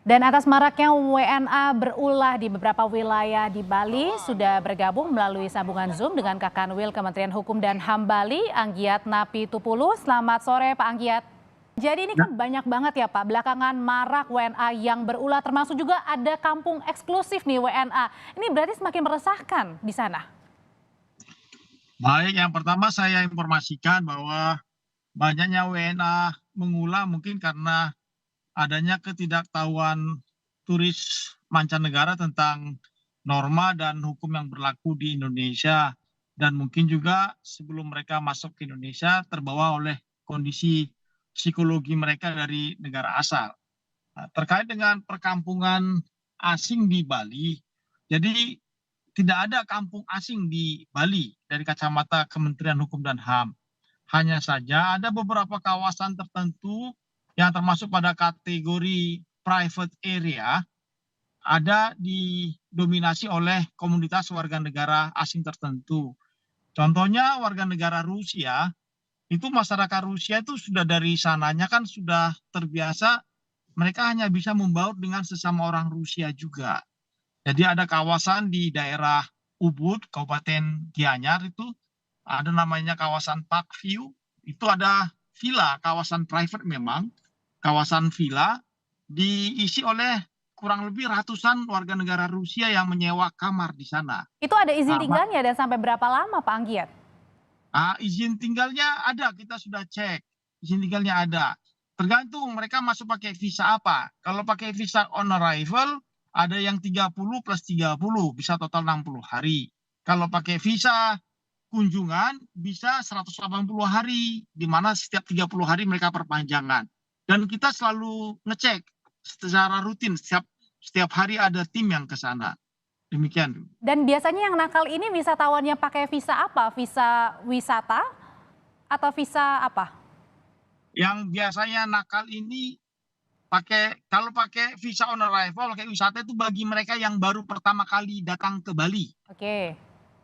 Dan atas maraknya WNA berulah di beberapa wilayah di Bali, sudah bergabung melalui sambungan Zoom dengan Kakanwil Kementerian Hukum dan HAM Bali, Anggiat Napitupulu. Selamat sore Pak Anggiat. Jadi ini Ya, kan banyak banget ya Pak, belakangan marak WNA yang berulah, termasuk juga ada kampung eksklusif nih WNA. Ini berarti semakin meresahkan di sana. baik. Yang pertama saya informasikan bahwa banyaknya WNA mengulang mungkin karena adanya ketidaktahuan turis mancanegara tentang norma dan hukum yang berlaku di Indonesia. Dan mungkin juga sebelum mereka masuk ke Indonesia terbawa oleh kondisi psikologi mereka dari negara asal. Nah, terkait dengan perkampungan asing di Bali, jadi tidak ada kampung asing di Bali dari kacamata Kementerian Hukum dan HAM. Hanya saja ada beberapa kawasan tertentu yang termasuk pada kategori private area ada didominasi oleh komunitas warga negara asing tertentu. Contohnya warga negara Rusia, itu masyarakat Rusia itu sudah dari sananya kan sudah terbiasa mereka hanya bisa membaur dengan sesama orang Rusia juga. Jadi ada kawasan di daerah Ubud, Kabupaten Gianyar itu ada namanya kawasan Parkview. Itu ada villa, kawasan private memang, kawasan villa diisi oleh kurang lebih ratusan warga negara Rusia yang menyewa kamar di sana. Itu ada izin Nah, tinggalnya dan sampai berapa lama Pak Anggiat? izin tinggalnya ada, kita sudah cek. Izin tinggalnya ada. Tergantung mereka masuk pakai visa apa. Kalau pakai visa on arrival, ada yang 30 plus 30, bisa total 60 hari. Kalau pakai visa kunjungan, bisa 180 hari, di mana setiap 30 hari mereka perpanjangan. Dan kita selalu ngecek secara rutin, setiap hari ada tim yang ke sana. Demikian. Dan biasanya yang nakal ini wisatawannya pakai visa apa? Visa wisata atau visa apa? Yang biasanya nakal ini kalau pakai visa on arrival, pakai wisata itu bagi mereka yang baru pertama kali datang ke Bali. Oke.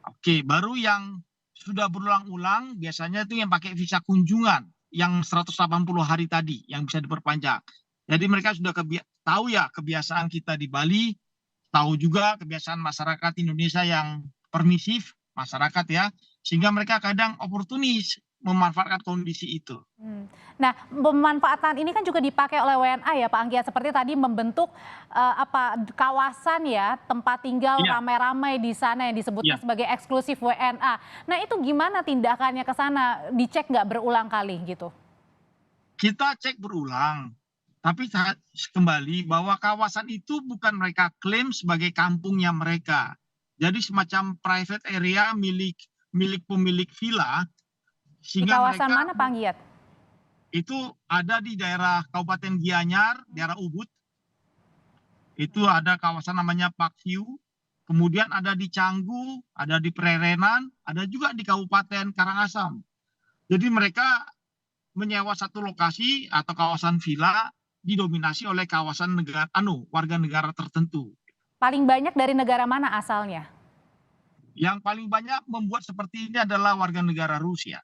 Oke, baru yang sudah berulang-ulang biasanya itu yang pakai visa kunjungan yang 180 hari tadi yang bisa diperpanjang. Jadi mereka sudah tahu ya kebiasaan kita di Bali, tahu juga kebiasaan masyarakat Indonesia yang permisif, masyarakat ya, sehingga mereka kadang oportunis memanfaatkan kondisi itu. Nah, pemanfaatan ini kan juga dipakai oleh WNA ya Pak Anggiat, seperti tadi membentuk kawasan ya, tempat tinggal Iya, ramai-ramai di sana yang disebutnya iya. sebagai eksklusif WNA. Nah, itu gimana tindakannya ke sana? Dicek nggak berulang kali gitu? Kita cek berulang, tapi kembali bahwa kawasan itu bukan mereka klaim sebagai kampungnya mereka. Jadi semacam private area milik milik pemilik villa, Di sehingga kawasan mereka mana Pak Anggiat? itu ada di daerah Kabupaten Gianyar, daerah Ubud. Itu ada kawasan namanya Parkview. Kemudian ada di Canggu, ada di Prerenan, ada juga di Kabupaten Karangasem. Jadi mereka menyewa satu lokasi atau kawasan villa didominasi oleh kawasan negara warga negara tertentu. Paling banyak dari negara mana asalnya? Yang paling banyak membuat seperti ini adalah warga negara Rusia.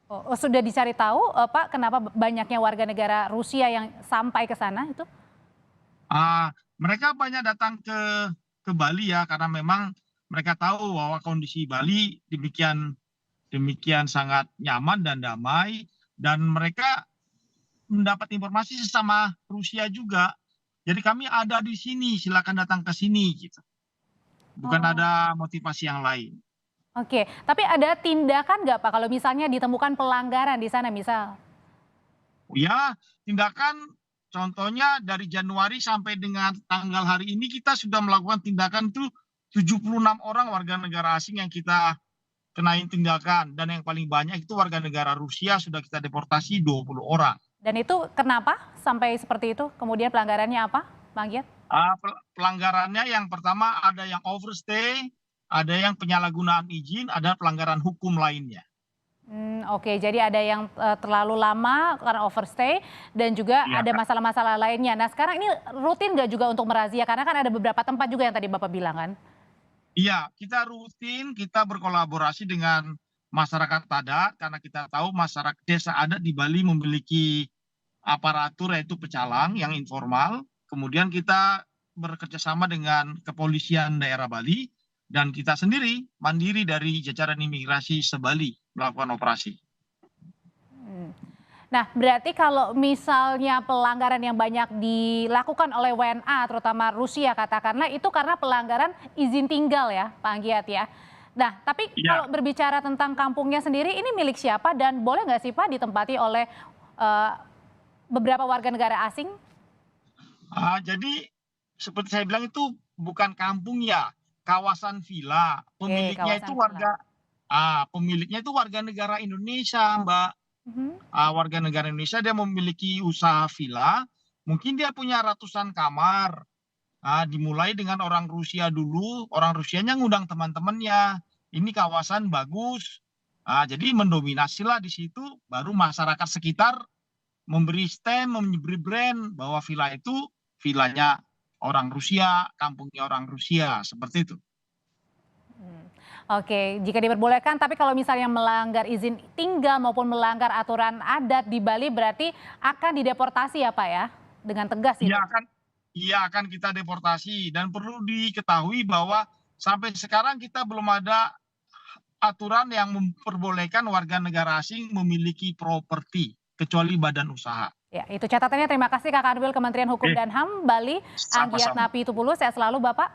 Oh, sudah dicari tahu Pak, kenapa banyaknya warga negara Rusia yang sampai ke sana itu? Mereka banyak datang ke Bali ya karena memang mereka tahu bahwa kondisi Bali demikian demikian sangat nyaman dan damai, dan mereka mendapat informasi sesama Rusia juga. Jadi kami ada di sini, silakan datang ke sini gitu. Bukan Oh. ada motivasi yang lain. Oke, tapi ada tindakan nggak Pak kalau misalnya ditemukan pelanggaran di sana misal? Ya, tindakan contohnya dari Januari sampai dengan tanggal hari ini kita sudah melakukan tindakan tuh 76 orang warga negara asing yang kita kenain tindakan, dan yang paling banyak itu warga negara Rusia sudah kita deportasi 20 orang. Dan itu kenapa sampai seperti itu? Kemudian pelanggarannya apa, Bang Giat? Pelanggarannya yang pertama ada yang overstay, ada yang penyalahgunaan izin, ada pelanggaran hukum lainnya. Oke, jadi ada yang terlalu lama karena overstay dan juga Iya, ada Kak. masalah-masalah lainnya. Nah, sekarang ini rutin nggak juga untuk merazia? Karena kan ada beberapa tempat juga yang tadi Bapak bilang kan? Iya, kita rutin, kita berkolaborasi dengan masyarakat adat karena kita tahu masyarakat desa adat di Bali memiliki aparatur yaitu pecalang yang informal. kemudian kita bekerja sama dengan kepolisian daerah Bali dan kita sendiri mandiri dari jajaran imigrasi se-Bali melakukan operasi. Nah, berarti kalau misalnya pelanggaran yang banyak dilakukan oleh WNA, terutama Rusia katakanlah, itu karena pelanggaran izin tinggal ya, Pak Anggiat ya. Nah, tapi Iya. kalau berbicara tentang kampungnya sendiri, ini milik siapa dan boleh nggak sih Pak ditempati oleh eh, beberapa warga negara asing? Jadi seperti saya bilang itu bukan kampung ya, kawasan villa. Oke, kawasan villa. Pemiliknya itu warga negara Indonesia, Mbak. Mhm. Warga negara Indonesia dia memiliki usaha villa, mungkin dia punya ratusan kamar. Dimulai dengan orang Rusia dulu, orang Rusianya ngundang teman-temannya. Ini kawasan bagus. Jadi mendominasilah di situ, baru masyarakat sekitar memberi stem, memberi brand bahwa villa itu villanya orang Rusia, kampungnya orang Rusia, seperti itu. Oke, jika diperbolehkan, tapi kalau misalnya melanggar izin tinggal maupun melanggar aturan adat di Bali berarti akan dideportasi ya Pak ya? Dengan tegas itu. Ia akan kita deportasi dan perlu diketahui bahwa sampai sekarang kita belum ada aturan yang memperbolehkan warga negara asing memiliki properti kecuali badan usaha. Ya, itu catatannya. Terima kasih Kak Kanwil Kementerian Hukum dan HAM Bali, Anggiat Sama-sama. Napi Tupulu. Sehat selalu Bapak.